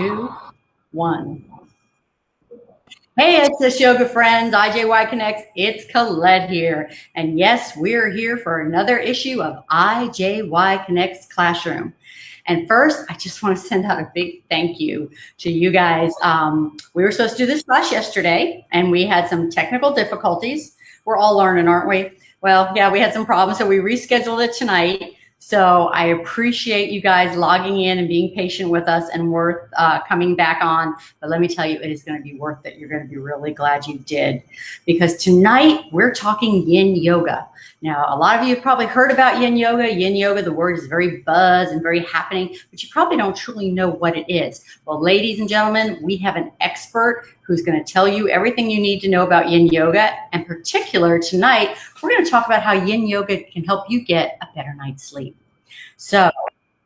2, 1. Hey, it's this yoga friends, IJY Connects. It's Colette here. And yes, we're here for another issue of IJY Connects Classroom. And first, I just want to send out a big thank you to you guys. We were supposed to do this class yesterday, and we had some technical difficulties. We're all learning, aren't we? Well, yeah, we had some problems, so we rescheduled it tonight. So I appreciate you guys logging in and being patient with us and worth coming back on. But let me tell you, it is going to be worth it. You're going to be really glad you did. Because tonight we're talking yin yoga. Now, a lot of you have probably heard about yin yoga. Yin yoga, the word is very buzz and very happening, but you probably don't truly know what it is. Well, ladies and gentlemen, we have an expert who's going to tell you everything you need to know about yin yoga. In particular, tonight, we're going to talk about how yin yoga can help you get a better night's sleep. So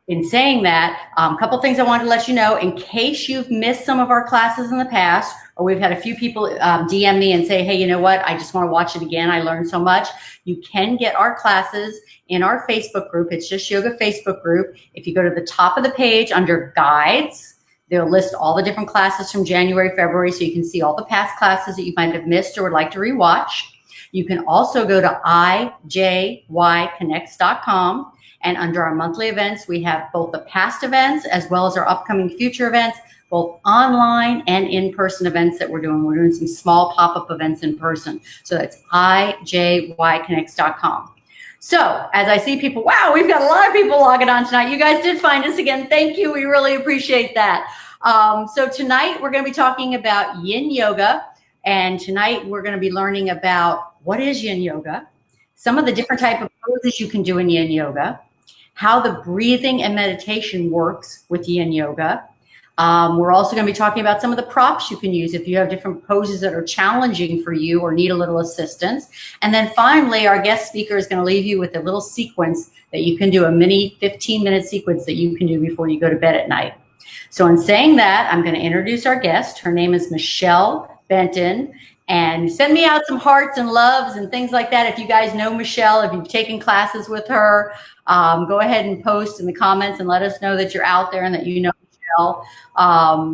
in saying that, a couple things I wanted to let you know in case you've missed some of our classes in the past, or we've had a few people DM me and say, hey, you know what? I just want to watch it again. I learned so much. You can get our classes in our Facebook group. It's Just Yoga Facebook group. If you go to the top of the page under guides, they'll list all the different classes from January, February, so you can see all the past classes that you might have missed or would like to rewatch. You can also go to IJYconnects.com. And under our monthly events, we have both the past events as well as our upcoming future events, both online and in-person events that we're doing. We're doing some small pop-up events in person. So that's IJYconnects.com. So as I see people, wow, we've got a lot of people logging on tonight. You guys did find us again. Thank you. We really appreciate that. So tonight we're going to be talking about yin yoga. And tonight we're going to be learning about what is yin yoga, some of the different type of poses you can do in yin yoga, how the breathing and meditation works with yin yoga. We're also going to be talking about some of the props you can use if you have different poses that are challenging for you or need a little assistance. And then finally, our guest speaker is going to leave you with a little sequence that you can do, a mini 15-minute sequence that you can do before you go to bed at night. So in saying that, I'm going to introduce our guest. Her name is Michele Benton. And send me out some hearts and loves and things like that. If you guys know Michele, if you've taken classes with her, go ahead and post in the comments and let us know that you're out there and that you know Michele.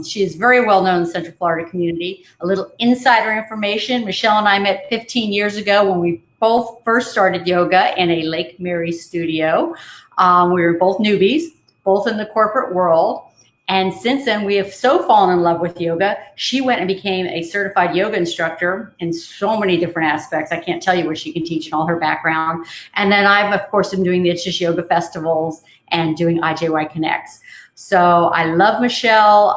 She is very well known in the Central Florida community. A little insider information, Michele and I met 15 years ago when we both first started yoga in a Lake Mary studio. We were both newbies, both in the corporate world. And since then, we have so fallen in love with yoga. She went and became a certified yoga instructor in so many different aspects. I can't tell you what she can teach in all her background. And then I've, of course, been doing the It's Just Yoga festivals and doing IJY Connects. So I love Michele.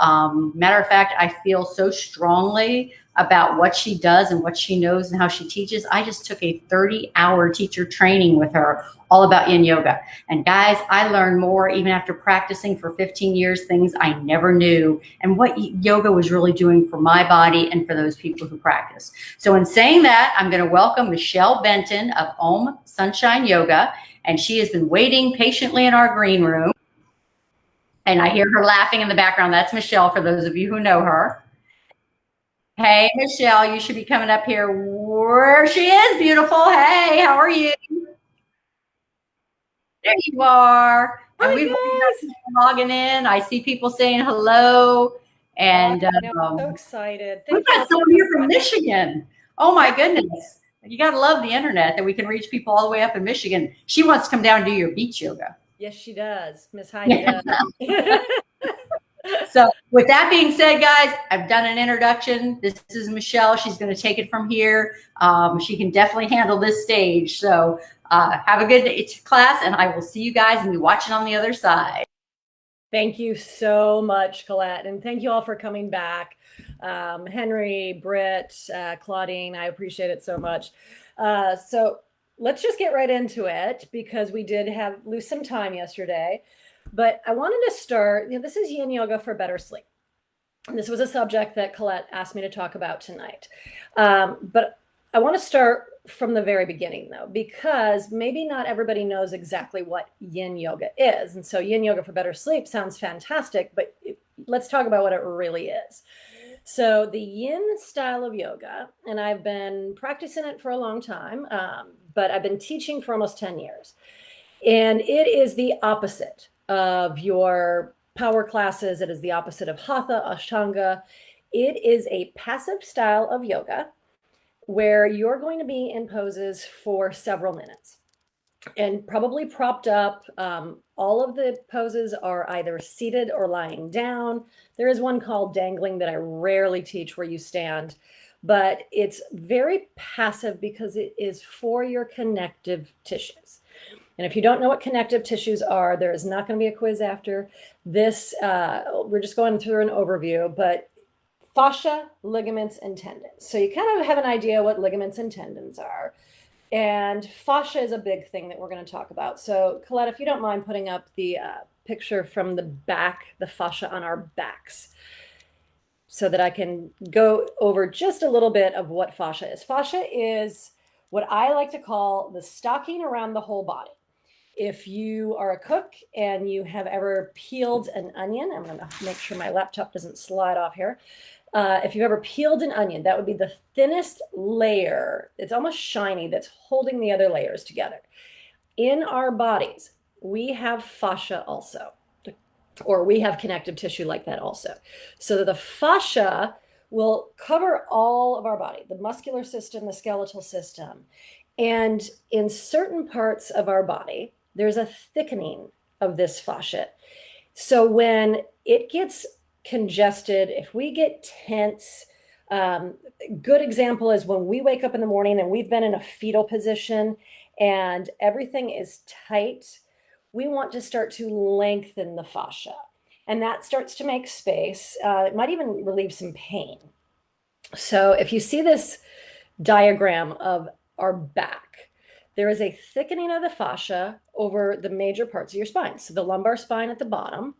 Matter of fact, I feel so strongly about what she does and what she knows and how she teaches. I just took a 30-hour teacher training with her all about yin yoga. And guys, I learned more even after practicing for 15 years, things I never knew, and what yoga was really doing for my body and for those people who practice. So in saying that, I'm going to welcome Michele Benton of Om Sunshine Yoga. And she has been waiting patiently in our green room. And I hear her laughing in the background. That's Michele, for those of you who know her. Hey, Michele, you should be coming up here. Where she is, beautiful. Hey, how are you? There you are. And Hi, we've guys. been logging in. I see people saying hello. And I'm so excited. We've got someone here from Michigan. Oh my goodness. You got to love the internet that we can reach people all the way up in Michigan. She wants to come down and do your beach yoga. Yes, she does. Miss Heidi does. So with that being said, guys, I've done an introduction. This is Michele. She's going to take it from here. She can definitely handle this stage. So have a good class, and I will see you guys and be watching on the other side. Thank you so much, Colette. And thank you all for coming back. Henry, Britt, Claudine, I appreciate it so much. So let's just get right into it because we did lose some time yesterday. But I wanted to start, this is yin yoga for better sleep. And this was a subject that Colette asked me to talk about tonight. But I want to start from the very beginning, though, because maybe not everybody knows exactly what yin yoga is. And so yin yoga for better sleep sounds fantastic, but let's talk about what it really is. So the yin style of yoga, and I've been practicing it for a long time, but I've been teaching for almost 10 years. And it is the opposite of your power classes. It is the opposite of Hatha, Ashtanga. It is a passive style of yoga where you're going to be in poses for several minutes and probably propped up. All of the poses are either seated or lying down. There is one called dangling that I rarely teach where you stand, but it's very passive because it is for your connective tissues. And if you don't know what connective tissues are, there is not going to be a quiz after this. We're just going through an overview, but fascia, ligaments, and tendons. So you kind of have an idea what ligaments and tendons are. And fascia is a big thing that we're going to talk about. So Colette, if you don't mind putting up the picture from the back, the fascia on our backs, so that I can go over just a little bit of what fascia is. Fascia is what I like to call the stocking around the whole body. If you are a cook and you have ever peeled an onion, I'm going to make sure my laptop doesn't slide off here. If you've ever peeled an onion, that would be the thinnest layer. It's almost shiny that's holding the other layers together. In our bodies, we have fascia also, or we have connective tissue like that also. So the fascia will cover all of our body, the muscular system, the skeletal system. And in certain parts of our body, there's a thickening of this fascia. So when it gets congested, if we get tense, good example is when we wake up in the morning and we've been in a fetal position and everything is tight, we want to start to lengthen the fascia. And that starts to make space. It might even relieve some pain. So if you see this diagram of our back, there is a thickening of the fascia over the major parts of your spine. So the lumbar spine at the bottom,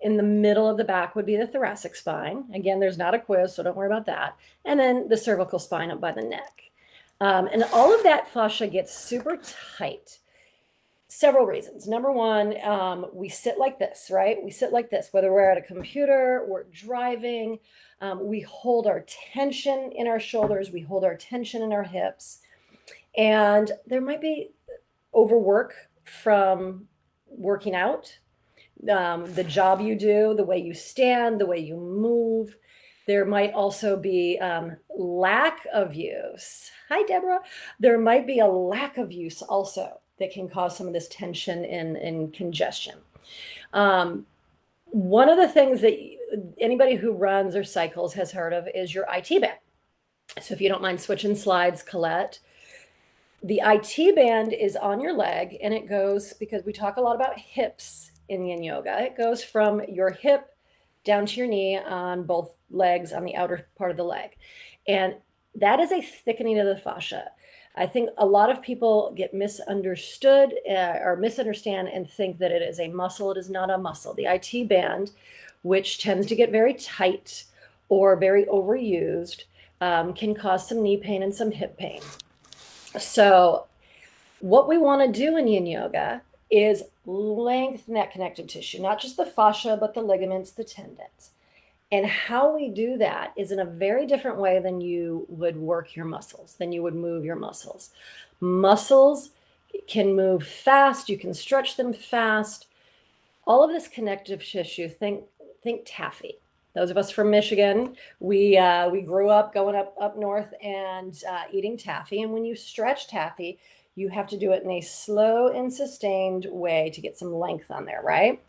in the middle of the back would be the thoracic spine. Again, there's not a quiz, so don't worry about that. And then the cervical spine up by the neck. And all of that fascia gets super tight. Several reasons. Number one, we sit like this, right? We sit like this, whether we're at a computer, we're driving, we hold our tension in our shoulders, we hold our tension in our hips. And there might be overwork from working out, the job you do, the way you stand, the way you move. There might also be lack of use. Hi, Deborah. There might be a lack of use also that can cause some of this tension and congestion. One of the things that anybody who runs or cycles has heard of is your IT band. So if you don't mind switching slides, Colette. The IT band is on your leg, and it goes, because we talk a lot about hips in yin yoga, it goes from your hip down to your knee on both legs, on the outer part of the leg. And that is a thickening of the fascia. I think a lot of people get misunderstood or misunderstand and think that it is a muscle. It is not a muscle. The IT band, which tends to get very tight or very overused, can cause some knee pain and some hip pain. So what we want to do in yin yoga is lengthen that connective tissue, not just the fascia, but the ligaments, the tendons. And how we do that is in a very different way than you would work your muscles, than you would move your muscles. Muscles can move fast, you can stretch them fast. All of this connective tissue, think taffy. Those of us from Michigan, we grew up going up north and eating taffy. And when you stretch taffy, you have to do it in a slow and sustained way to get some length on there, right?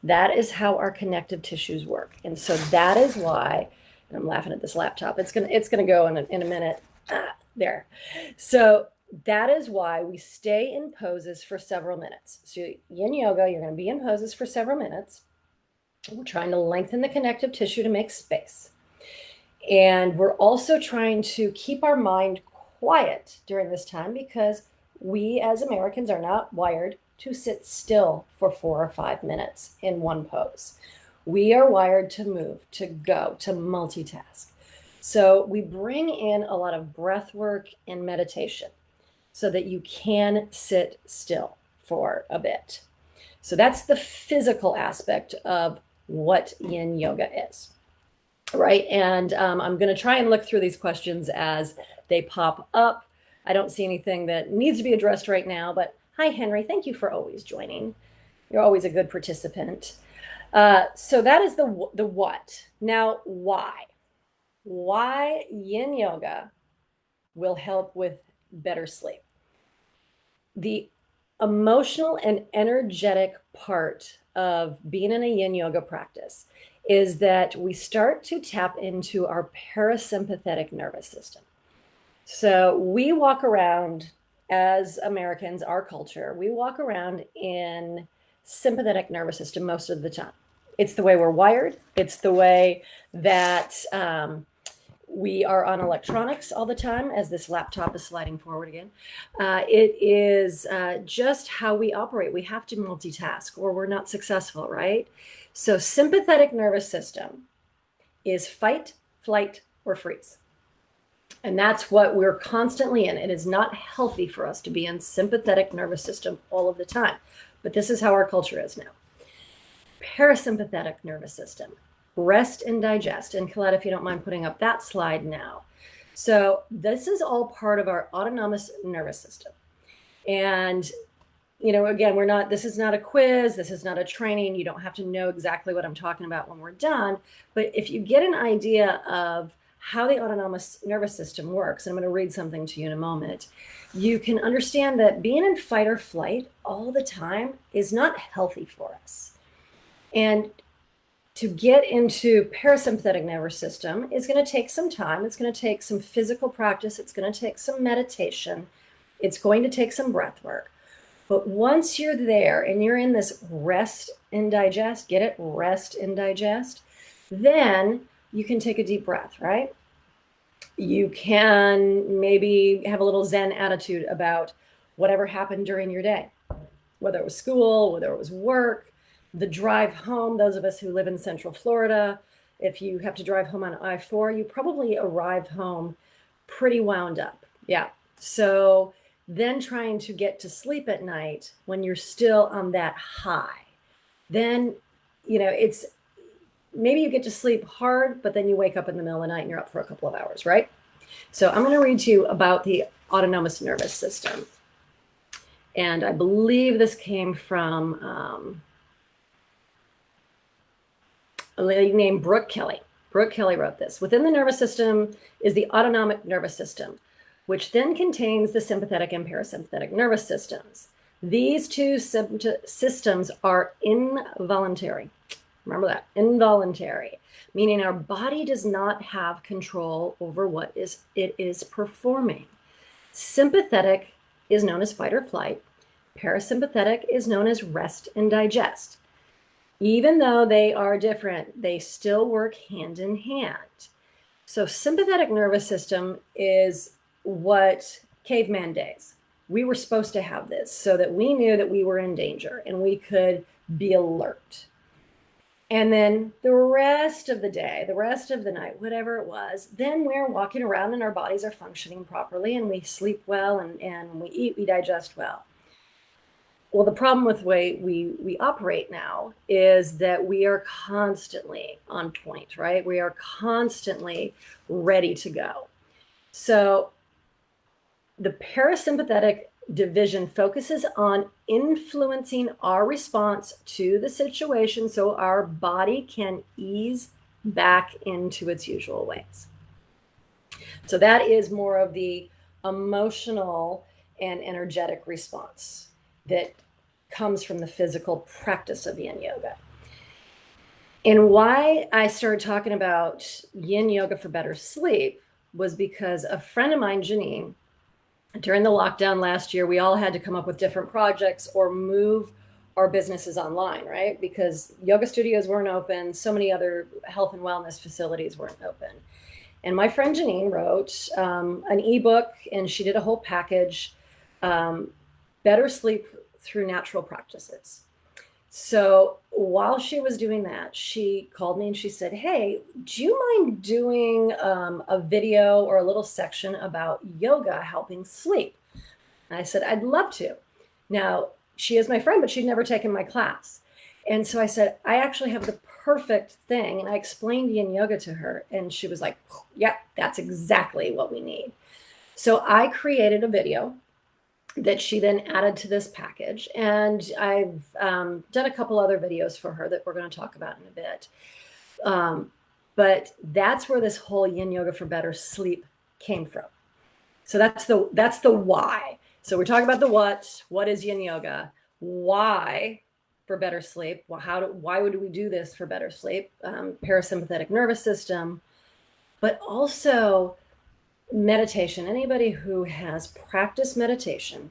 That is how our connective tissues work. And so that is why, and I'm laughing at this laptop, it's gonna go in a minute. There. So that is why we stay in poses for several minutes. So yin yoga, you're gonna be in poses for several minutes. We're trying to lengthen the connective tissue to make space. And we're also trying to keep our mind quiet during this time because we as Americans are not wired to sit still for 4 or 5 minutes in one pose. We are wired to move, to go, to multitask. So we bring in a lot of breath work and meditation so that you can sit still for a bit. So that's the physical aspect of what yin yoga is, right? And I'm going to try and look through these questions as they pop up. I don't see anything that needs to be addressed right now, but hi, Henry. Thank you for always joining. You're always a good participant. So that is the what. Now, why? Why yin yoga will help with better sleep. The emotional and energetic part of being in a yin yoga practice is that we start to tap into our parasympathetic nervous system. So we walk around as Americans, our culture, we walk around in sympathetic nervous system most of the time. It's the way we're wired. It's the way that we are on electronics all the time, as this laptop is sliding forward again. It is just how we operate. We have to multitask or we're not successful, right? So sympathetic nervous system is fight, flight, or freeze. And that's what we're constantly in. It is not healthy for us to be in sympathetic nervous system all of the time. But this is how our culture is now. Parasympathetic nervous system, rest and digest. And Colette, if you don't mind putting up that slide now. So this is all part of our autonomous nervous system. And, you know, again, this is not a quiz. This is not a training. You don't have to know exactly what I'm talking about when we're done. But if you get an idea of how the autonomous nervous system works, and I'm going to read something to you in a moment, you can understand that being in fight or flight all the time is not healthy for us. And to get into parasympathetic nervous system is going to take some time. It's going to take some physical practice. It's going to take some meditation. It's going to take some breath work. But once you're there and you're in this rest and digest, get it? Rest and digest. Then you can take a deep breath, right? You can maybe have a little Zen attitude about whatever happened during your day, whether it was school, whether it was work, the drive home. Those of us who live in Central Florida, if you have to drive home on I-4, you probably arrive home pretty wound up. Yeah. So then trying to get to sleep at night when you're still on that high, then, you know, it's maybe you get to sleep hard, but then you wake up in the middle of the night and you're up for a couple of hours, right? So I'm going to read to you about the autonomous nervous system. And I believe this came from a lady named Brooke Kelly. Brooke Kelly wrote this. Within the nervous system is the autonomic nervous system, which then contains the sympathetic and parasympathetic nervous systems. These two systems are involuntary. Remember that, involuntary, meaning our body does not have control over what it is performing. Sympathetic is known as fight or flight. Parasympathetic is known as rest and digest. Even though they are different, they still work hand in hand. So sympathetic nervous system is what caveman days. We were supposed to have this so that we knew that we were in danger and we could be alert. And then the rest of the day, the rest of the night, whatever it was, then we're walking around and our bodies are functioning properly and we sleep well and we eat, we digest well. Well, the problem with the way we operate now is that we are constantly on point, right? We are constantly ready to go. So the parasympathetic division focuses on influencing our response to the situation so our body can ease back into its usual ways. So that is more of the emotional and energetic response that comes from the physical practice of yin yoga. And why I started talking about yin yoga for better sleep was because a friend of mine, Janine, during the lockdown last year, we all had to come up with different projects or move our businesses online, right? Because yoga studios weren't open. So many other health and wellness facilities weren't open. And my friend Janine wrote an ebook and she did a whole package, Better Sleep Through Natural Practices. So while she was doing that, she called me and she said, hey, do you mind doing a video or a little section about yoga helping sleep? And I said, I'd love to. Now, she is my friend, but she'd never taken my class. And so I said, I actually have the perfect thing. And I explained yin yoga to her. And she was like, yeah, that's exactly what we need. So I created a video that she then added to this package. And I've done a couple other videos for her that we're going to talk about in a bit. But that's where this whole yin yoga for better sleep came from. So that's the why. So we're talking about the what is yin yoga? Why for better sleep? Well, why would we do this for better sleep? Parasympathetic nervous system, but also meditation. Anybody who has practiced meditation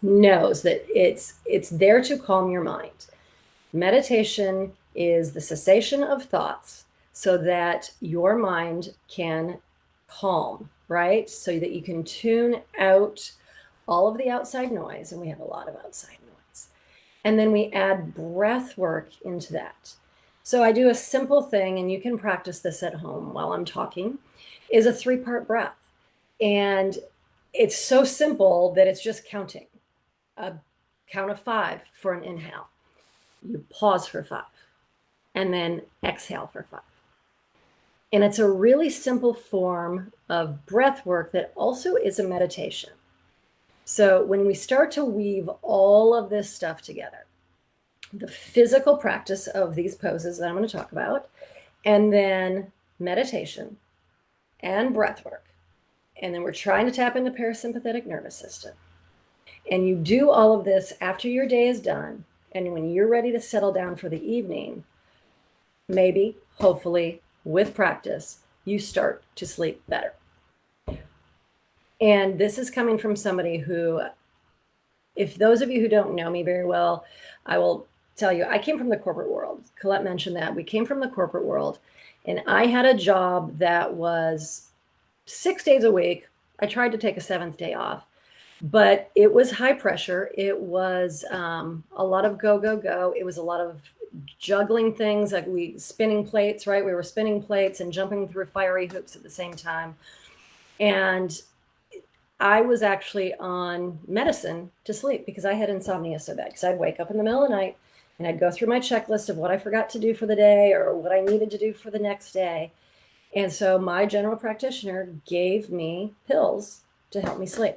knows that it's there to calm your mind. Meditation is the cessation of thoughts so that your mind can calm, right? So that you can tune out all of the outside noise, and we have a lot of outside noise. And then we add breath work into that. So I do a simple thing, and you can practice this at home while I'm talking, is a 3-part breath. And it's so simple that it's just counting. A count of 5 for an inhale. You pause for 5 and then exhale for 5. And it's a really simple form of breath work that also is a meditation. So when we start to weave all of this stuff together, the physical practice of these poses that I'm going to talk about, and then meditation and breath work, and then we're trying to tap into parasympathetic nervous system. And you do all of this after your day is done, and when you're ready to settle down for the evening, maybe, hopefully, with practice, you start to sleep better. And this is coming from somebody who, if those of you who don't know me very well, I will tell you, I came from the corporate world. Colette mentioned that. We came from the corporate world, and I had a job that was 6 days a week. I tried to take a 7th day off, but it was high pressure. It was a lot of go, go, go. It was a lot of juggling things, like spinning plates, right? We were spinning plates and jumping through fiery hoops at the same time. And I was actually on medicine to sleep because I had insomnia so bad, because I'd wake up in the middle of the night and I'd go through my checklist of what I forgot to do for the day or what I needed to do for the next day. And so my general practitioner gave me pills to help me sleep.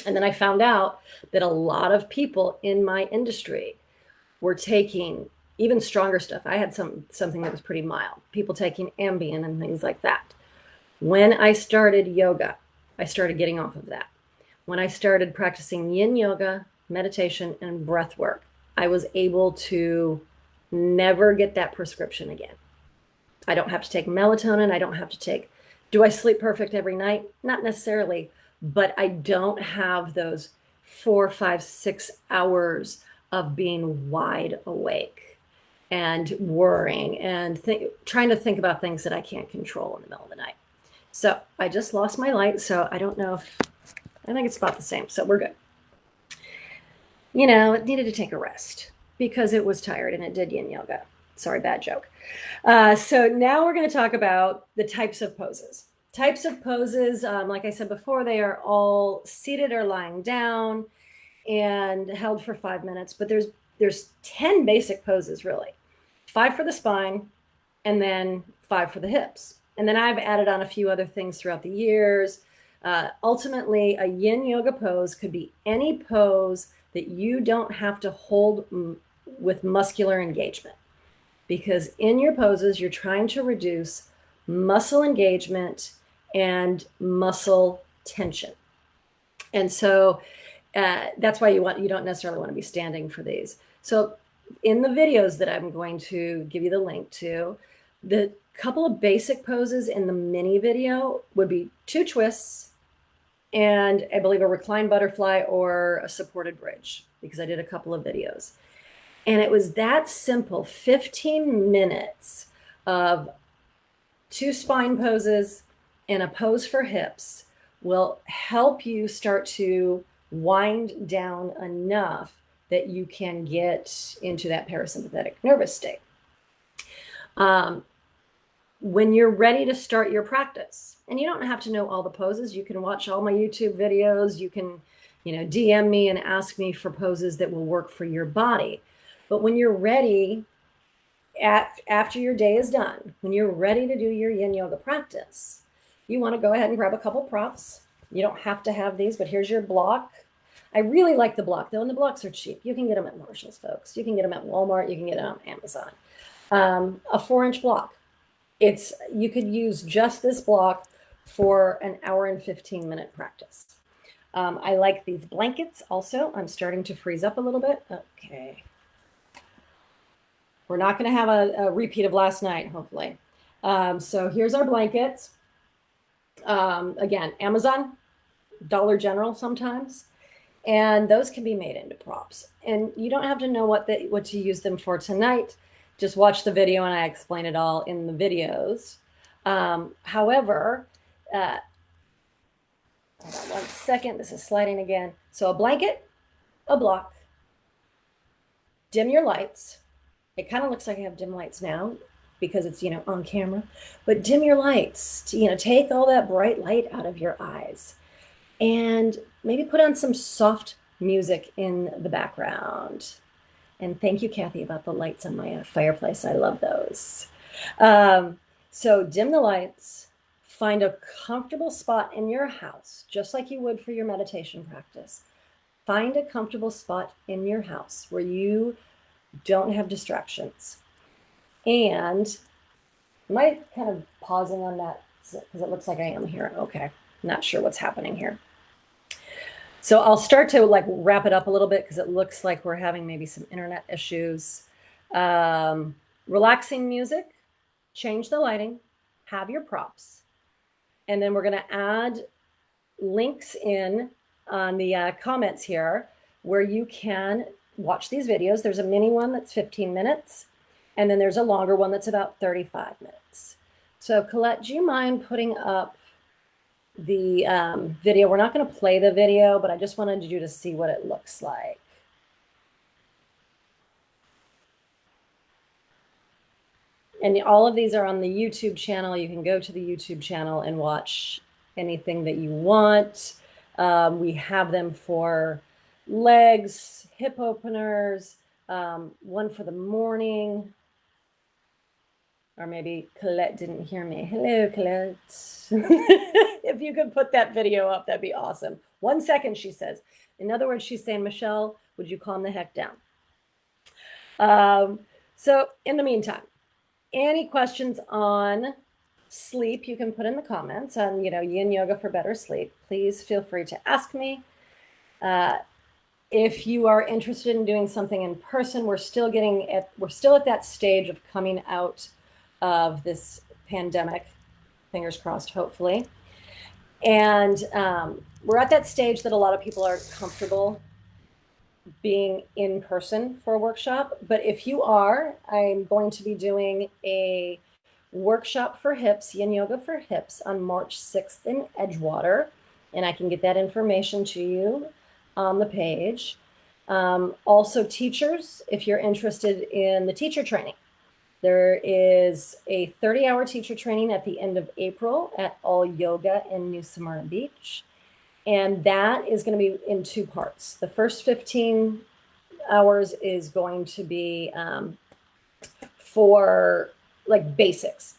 And then I found out that a lot of people in my industry were taking even stronger stuff. I had something that was pretty mild. People taking Ambien and things like that. When I started yoga, I started getting off of that. When I started practicing yin yoga, meditation, and breath work, I was able to never get that prescription again. I don't have to take melatonin. I don't have to take, do I sleep perfect every night? Not necessarily, but I don't have those 4, 5, 6 hours of being wide awake and worrying and trying to think about things that I can't control in the middle of the night. So I just lost my light. So I don't know if, I think it's about the same. So we're good. You know, it needed to take a rest because it was tired and it did yin yoga. Sorry, bad joke. So now we're going to talk about the types of poses. Types of poses, like I said before, they are all seated or lying down and held for 5 minutes. But there's 10 basic poses, really. 5 for the spine and then 5 for the hips. And then I've added on a few other things throughout the years. Ultimately, a yin yoga pose could be any pose that you don't have to hold with muscular engagement. Because in your poses, you're trying to reduce muscle engagement and muscle tension. And so that's why you don't necessarily want to be standing for these. So in the videos that I'm going to give you the link to, the couple of basic poses in the mini video would be 2 twists and I believe a reclined butterfly or a supported bridge, because I did a couple of videos. And it was that simple, 15 minutes of 2 spine poses and a pose for hips will help you start to wind down enough that you can get into that parasympathetic nervous state. When you're ready to start your practice, and you don't have to know all the poses, you can watch all my YouTube videos, you can, DM me and ask me for poses that will work for your body. But when you're ready, after your day is done, when you're ready to do your yin yoga practice, you want to go ahead and grab a couple props. You don't have to have these, but here's your block I really like the block though, and the blocks are cheap. You can get them at Marshall's, folks. You can get them at Walmart. You can get them on Amazon. A 4-inch block. You could use just this block for an hour and 15-minute practice. I like these blankets also. I'm starting to freeze up a little bit. Okay. We're not going to have a repeat of last night, hopefully. So here's our blankets. Again, Amazon, Dollar General sometimes. And those can be made into props. And you don't have to know what to use them for tonight. Just watch the video and I explain it all in the videos. However, hold on 1 second. This is sliding again. So a blanket, a block, dim your lights. It kind of looks like I have dim lights now because it's, on camera, but dim your lights, take all that bright light out of your eyes and maybe put on some soft music in the background. And thank you, Kathy, about the lights on my fireplace. I love those. So dim the lights, find a comfortable spot in your house, just like you would for your meditation practice. Find a comfortable spot in your house where you don't have distractions. And am I kind of pausing on that because it looks like I am here? Okay, not sure what's happening here. So I'll start to wrap it up a little bit because it looks like we're having maybe some internet issues. Relaxing music, change the lighting, have your props. And then we're going to add links in on the comments here where you can watch these videos. There's a mini one that's 15 minutes. And then there's a longer one that's about 35 minutes. So Colette, do you mind putting up the video? We're not going to play the video, but I just wanted you to see what it looks like. And all of these are on the YouTube channel. You can go to the YouTube channel and watch anything that you want. We have them for legs, hip openers, one for the morning. Or maybe Colette didn't hear me. Hello, Colette. If you could put that video up, that'd be awesome. 1 second, she says. In other words, she's saying, Michelle, would you calm the heck down? So in the meantime, any questions on sleep, you can put in the comments on, yin yoga for better sleep. Please feel free to ask me. If you are interested in doing something in person, we're still at that stage of coming out of this pandemic, fingers crossed, hopefully. And we're at that stage that a lot of people are comfortable being in person for a workshop. But if you are, I'm going to be doing a workshop for hips, yin yoga for hips, on March 6th in Edgewater. And I can get that information to you on the page. Also teachers, if you're interested in the teacher training, there is a 30-hour teacher training at the end of April at All Yoga in New Smyrna Beach. And that is going to be in 2 parts. The first 15 hours is going to be for basics.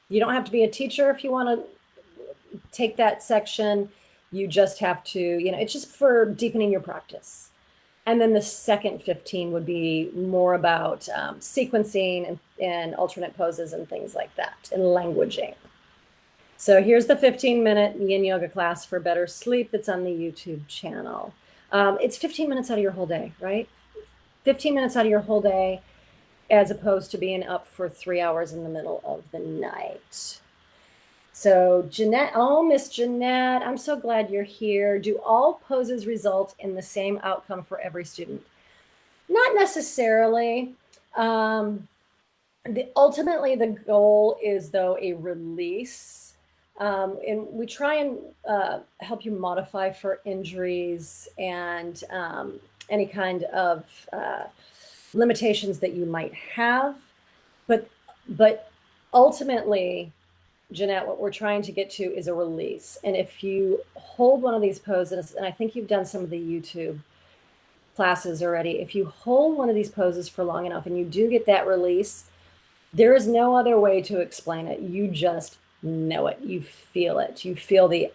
You don't have to be a teacher if you want to take that section. You just have to, it's just for deepening your practice. And then the second 15 would be more about sequencing and alternate poses and things like that, and languaging. So here's the 15-minute yin yoga class for better sleep that's on the YouTube channel. It's 15 minutes out of your whole day, right? 15 minutes out of your whole day, as opposed to being up for 3 hours in the middle of the night. So Jeanette, oh, Miss Jeanette, I'm so glad you're here. Do all poses result in the same outcome for every student? Not necessarily. Ultimately, the goal is, though, a release. And we try and help you modify for injuries and any kind of limitations that you might have. But ultimately, Jeanette, what we're trying to get to is a release. And if you hold one of these poses, and I think you've done some of the YouTube classes already, if you hold one of these poses for long enough and you do get that release, there is no other way to explain it. You just know it. You feel it. You feel the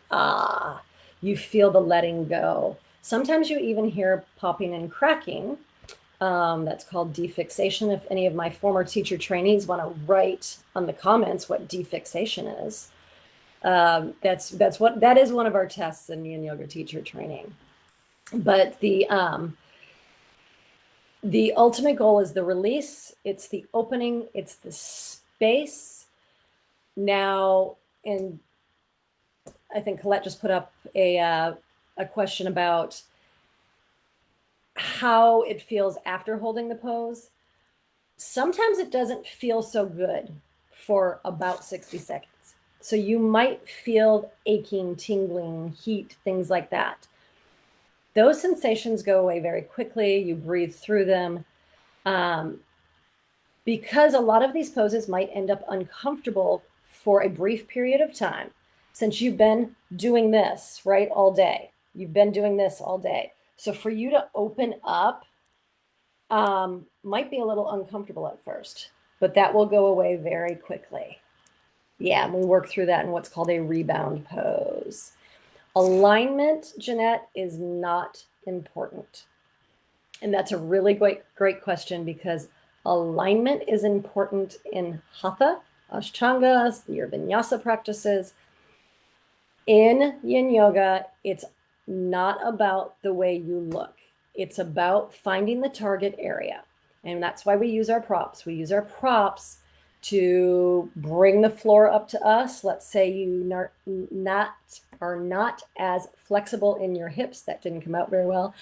you feel the letting go. Sometimes you even hear popping and cracking. That's called defixation. If any of my former teacher trainees want to write on the comments what defixation is, that is one of our tests in Yin Yoga teacher training. But the ultimate goal is the release. It's the opening. It's the space. Now, and I think Colette just put up a question about how it feels after holding the pose. Sometimes it doesn't feel so good for about 60 seconds. So you might feel aching, tingling, heat, things like that. Those sensations go away very quickly. You breathe through them. Because a lot of these poses might end up uncomfortable for a brief period of time, since you've been doing this, right, all day. You've been doing this all day. So for you to open up might be a little uncomfortable at first, but that will go away very quickly. Yeah, and we work through that in what's called a rebound pose. Alignment, Jeanette, is not important. And that's a really great question, because alignment is important in Hatha, Ashtanga, your vinyasa practices. In Yin Yoga, it's not about the way you look. It's about finding the target area. And that's why we use our props. We use our props to bring the floor up to us. Let's say you are not as flexible in your hips. That didn't come out very well.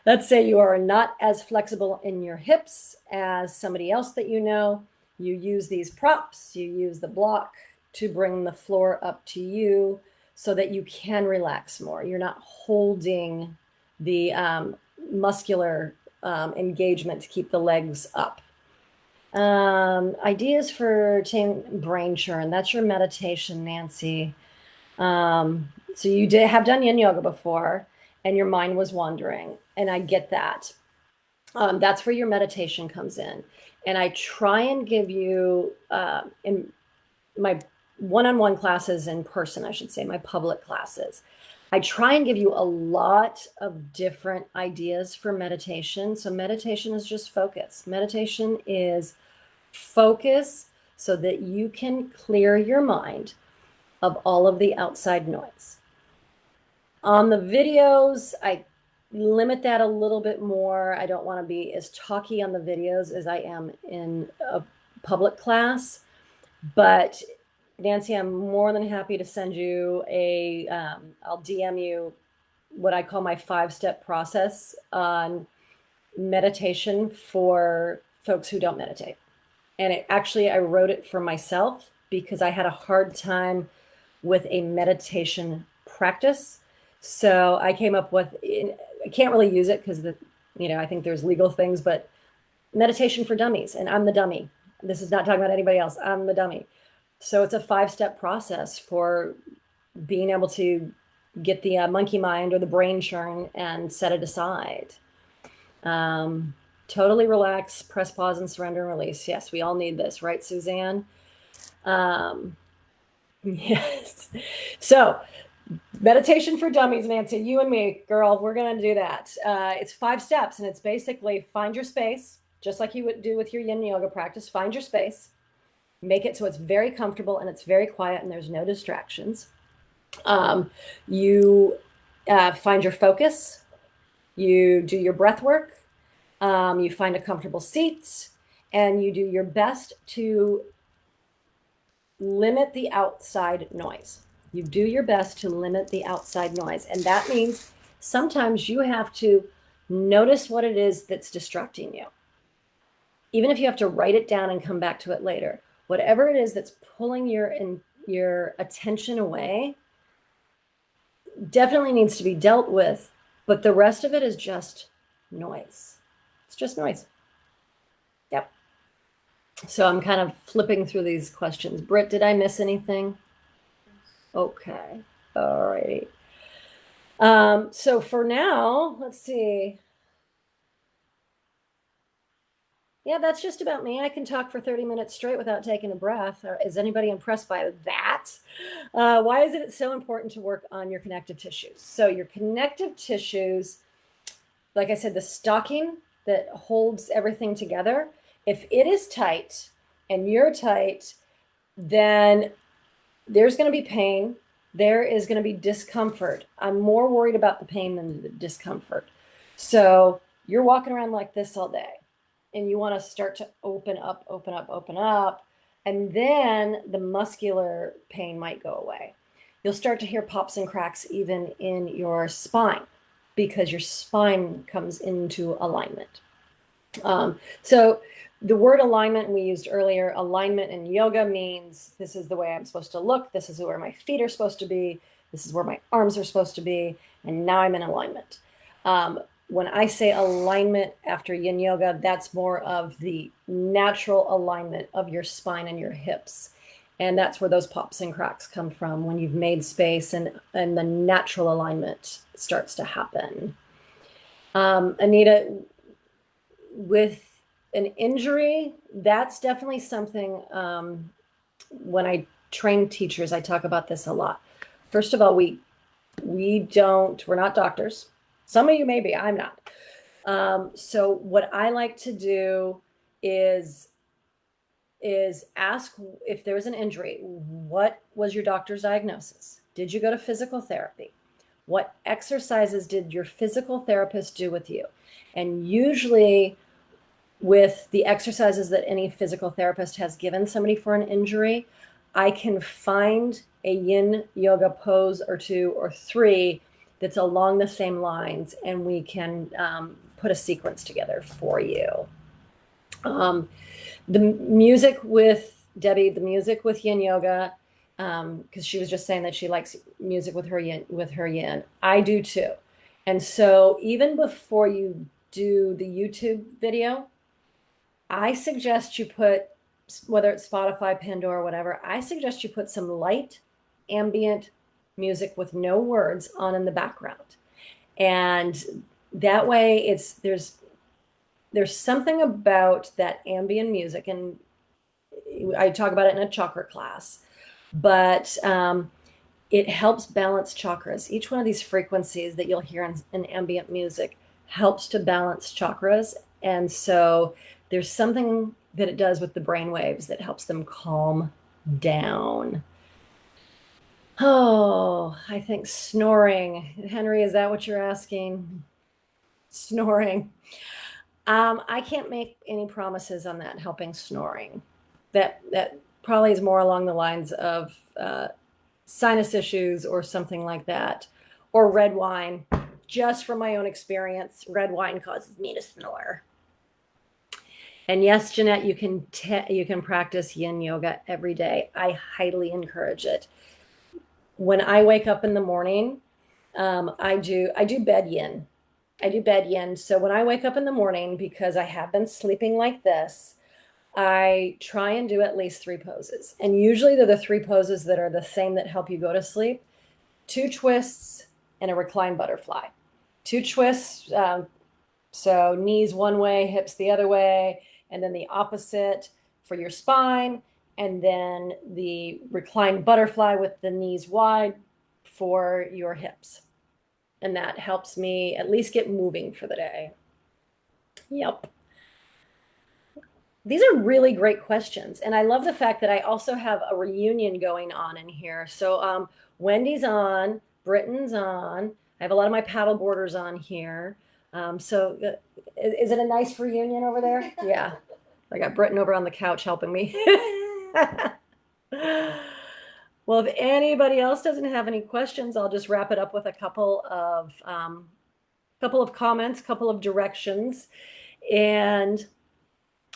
Let's say you are not as flexible in your hips as somebody else that you know. You use these props, you use the block to bring the floor up to you so that you can relax more. You're not holding the muscular engagement to keep the legs up. Ideas for brain churn. That's your meditation, Nancy. So you have done Yin Yoga before and your mind was wandering, and I get that. That's where your meditation comes in. And I try and give you, in my one-on-one classes in person, I should say, my public classes, I try and give you a lot of different ideas for meditation. So meditation is just focus. Meditation is focus so that you can clear your mind of all of the outside noise. On the videos, I limit that a little bit more. I don't want to be as talky on the videos as I am in a public class. But Nancy, I'm more than happy to send you I'll DM you what I call my 5-step process on meditation for folks who don't meditate. And I wrote it for myself because I had a hard time with a meditation practice. So I came up with, I can't really use it because I think there's legal things, but meditation for dummies, and I'm the dummy. This is not talking about anybody else. I'm the dummy. So it's a 5-step process for being able to get the monkey mind or the brain churn and set it aside. Totally relax, press pause and surrender and release. Yes, we all need this, right, Suzanne? Yes. So meditation for dummies, Nancy, you and me, girl, we're going to do that. It's 5 steps, and it's basically find your space, just like you would do with your Yin Yoga practice. Find your space, make it so it's very comfortable and it's very quiet and there's no distractions. You find your focus, you do your breath work, you find a comfortable seat, and you do your best to limit the outside noise. You do your best to limit the outside noise. And that means sometimes you have to notice what it is that's distracting you. Even if you have to write it down and come back to it later, whatever it is that's pulling your attention away definitely needs to be dealt with, but the rest of it is just noise. It's just noise. Yep. So I'm kind of flipping through these questions. Britt, did I miss anything? Okay. All righty. So for now, let's see. Yeah, that's just about me. I can talk for 30 minutes straight without taking a breath. Is anybody impressed by that? Why is it so important to work on your connective tissues? So your connective tissues, like I said, the stocking that holds everything together, if it is tight and you're tight, then there's going to be pain. There is going to be discomfort. I'm more worried about the pain than the discomfort. So you're walking around like this all day and you want to start to open up, open up, open up. And then the muscular pain might go away. You'll start to hear pops and cracks even in your spine because your spine comes into alignment. So the word alignment we used earlier, alignment in yoga means this is the way I'm supposed to look. This is where my feet are supposed to be. This is where my arms are supposed to be. And now I'm in alignment. When I say alignment after yin yoga, that's more of the natural alignment of your spine and your hips. And that's where those pops and cracks come from when you've made space and the natural alignment starts to happen. Anita, with an injury, that's definitely something, when I train teachers, I talk about this a lot. First of all, we're not doctors. Some of you may be, I'm not. So what I like to do is ask if there's an injury, what was your doctor's diagnosis? Did you go to physical therapy? What exercises did your physical therapist do with you? And usually with the exercises that any physical therapist has given somebody for an injury, I can find a yin yoga pose or 2 or 3 that's along the same lines, and we can put a sequence together for you. The music with Debbie, the music with yin yoga, because she was just saying that she likes music with her yin. I do too. And so even before you do the YouTube video, I suggest you put, whether it's Spotify, Pandora, whatever, I suggest you put some light ambient music with no words on in the background. And that way there's something about that ambient music, and I talk about it in a chakra class, but it helps balance chakras. Each one of these frequencies that you'll hear in ambient music helps to balance chakras. And so there's something that it does with the brain waves that helps them calm down. Oh, I think snoring. Henry, is that what you're asking? Snoring. I can't make any promises on that helping snoring. That probably is more along the lines of sinus issues or something like that, or red wine. Just from my own experience, red wine causes me to snore. And yes, Jeanette, you can practice yin yoga every day. I highly encourage it. When I wake up in the morning, I do bed yin. I do bed yin. So when I wake up in the morning, because I have been sleeping like this, I try and do at least 3 poses. And usually they're the 3 poses that are the same that help you go to sleep. 2 twists and a reclined butterfly. 2 twists, so knees one way, hips the other way, and then the opposite for your spine, and then the reclined butterfly with the knees wide for your hips. And that helps me at least get moving for the day. Yep. These are really great questions. And I love the fact that I also have a reunion going on in here. So Wendy's on, Britton's on. I have a lot of my paddle boarders on here. So is it a nice reunion over there? Yeah. I got Britton over on the couch helping me. Well, if anybody else doesn't have any questions, I'll just wrap it up with a couple of comments, couple of directions. And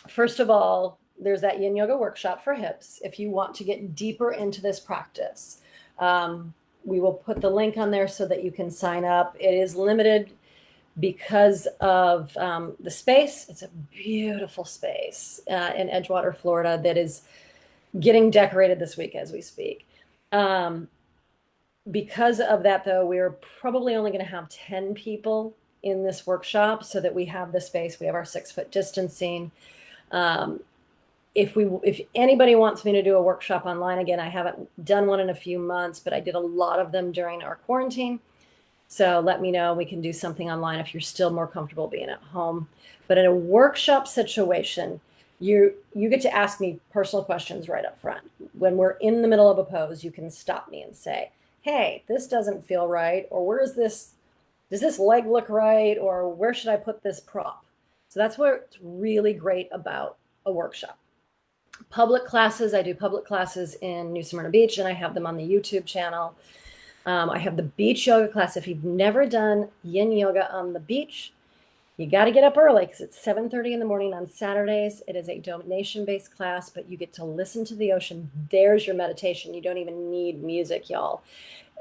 first of all, there's that yin yoga workshop for hips. If you want to get deeper into this practice, we will put the link on there so that you can sign up. It is limited because of the space. It's a beautiful space in Edgewater, Florida, that is getting decorated this week as we speak. Because of that, though, we're probably only going to have 10 people in this workshop so that we have the space. We have our 6-foot distancing. If anybody wants me to do a workshop online, again, I haven't done one in a few months, but I did a lot of them during our quarantine. So let me know. We can do something online if you're still more comfortable being at home. But in a workshop situation, you get to ask me personal questions right up front. When we're in the middle of a pose, you can stop me and say, hey, this doesn't feel right, or where is this? Does this leg look right? Or where should I put this prop? So that's what's really great about a workshop. Public classes, I do public classes in New Smyrna Beach, and I have them on the YouTube channel. I have the beach yoga class. If you've never done yin yoga on the beach, you got to get up early because it's 7:30 in the morning on Saturdays. It is a donation-based class, but you get to listen to the ocean. There's your meditation. You don't even need music, y'all.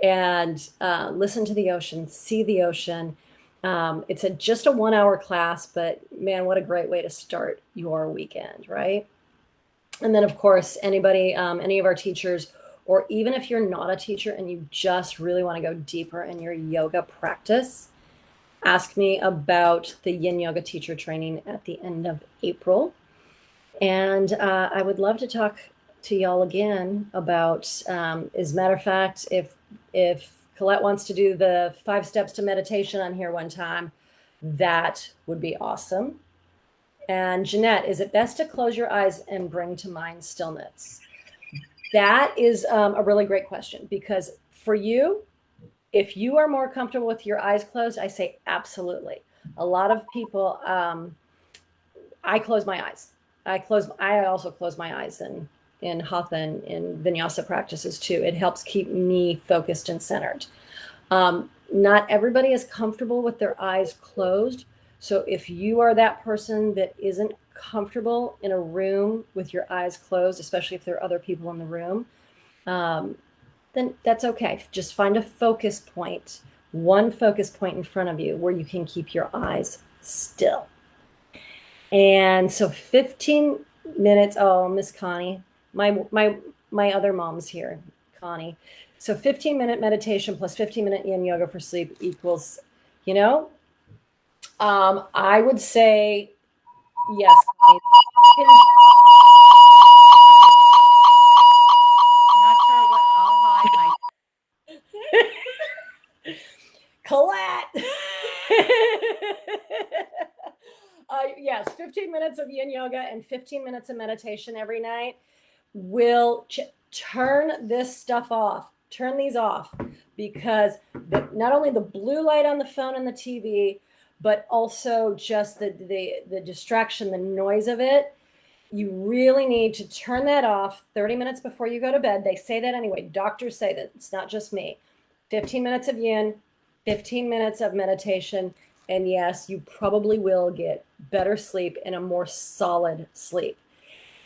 And listen to the ocean, see the ocean. It's just a 1-hour class, but man, what a great way to start your weekend, right? And then, of course, anybody, any of our teachers, or even if you're not a teacher and you just really want to go deeper in your yoga practice, ask me about the yin yoga teacher training at the end of April. And I would love to talk to y'all again about, as a matter of fact, if Colette wants to do the 5 steps to meditation on here one time, that would be awesome. And Jeanette, is it best to close your eyes and bring to mind stillness? That is a really great question, because for you, if you are more comfortable with your eyes closed, I say absolutely. A lot of people, I close my eyes. I also close my eyes in hatha and in vinyasa practices too. It helps keep me focused and centered. Not everybody is comfortable with their eyes closed. So if you are that person that isn't comfortable in a room with your eyes closed, especially if there are other people in the room, then that's okay. Just find a focus point, one focus point in front of you where you can keep your eyes still. And so 15 minutes, oh, Miss Connie, my other mom's here, Connie. So 15-minute meditation plus 15-minute yin yoga for sleep equals, I would say yes. Not sure what. Oh, hi. Colette. Yes, 15 minutes of yin yoga and 15 minutes of meditation every night will turn this stuff off. Turn these off, because not only the blue light on the phone and the TV, but also just the distraction, the noise of it. You really need to turn that off 30 minutes before you go to bed. They say that anyway. Doctors say that. It's not just me. 15 minutes of yin, 15 minutes of meditation. And yes, you probably will get better sleep and a more solid sleep.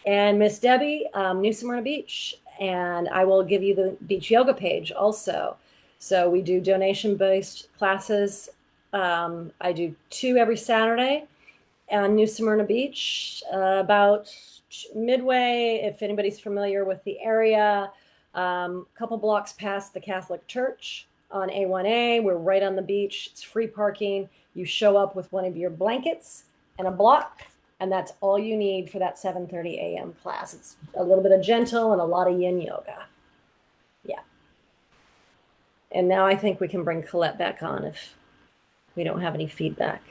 And Miss Debbie, New Smyrna Beach, and I will give you the beach yoga page also. So we do donation-based classes. I do 2 every Saturday on New Smyrna Beach, about midway, if anybody's familiar with the area, a couple blocks past the Catholic Church on A1A. We're right on the beach. It's free parking. You show up with one of your blankets and a block, and that's all you need for that 7:30 a.m. class. It's a little bit of gentle and a lot of yin yoga. Yeah. And now I think we can bring Colette back on if we don't have any feedback.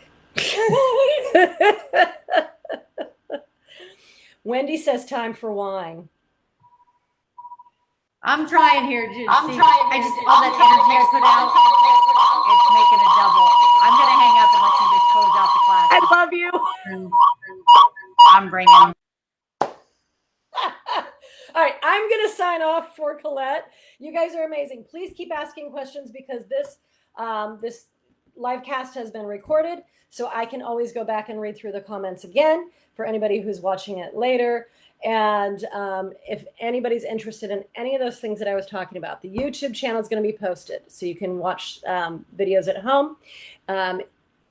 Wendy says time for wine. I'm trying here. I just all that energy I put out, it's making a double. I'm gonna hang up and let you just close out the class. I love you. I'm bringing. All right, I'm going to sign off for Colette. You guys are amazing. Please keep asking questions, because this live cast has been recorded, so I can always go back and read through the comments again for anybody who's watching it later. And if anybody's interested in any of those things that I was talking about, the YouTube channel is going to be posted, so you can watch videos at home.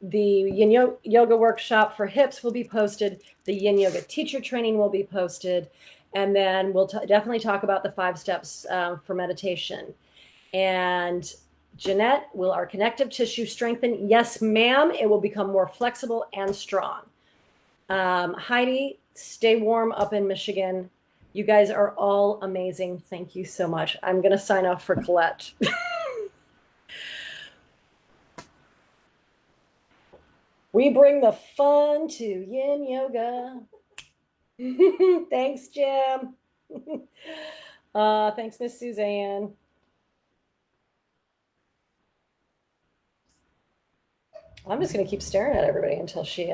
The yin yoga workshop for hips will be posted. The yin yoga teacher training will be posted. And then we'll definitely talk about the 5 steps for meditation. And Jeanette, will our connective tissue strengthen? Yes, ma'am. It will become more flexible and strong. Heidi, Stay warm up in Michigan. You guys are all amazing. Thank you so much. I'm going to sign off for Colette. We bring the fun to yin yoga. Thanks, Jim. Thanks, Miss Suzanne. I'm just going to keep staring at everybody until she...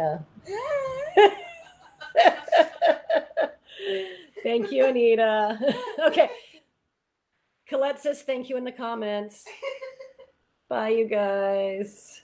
Thank you, Anita. Okay. Colette says thank you in the comments. Bye, you guys.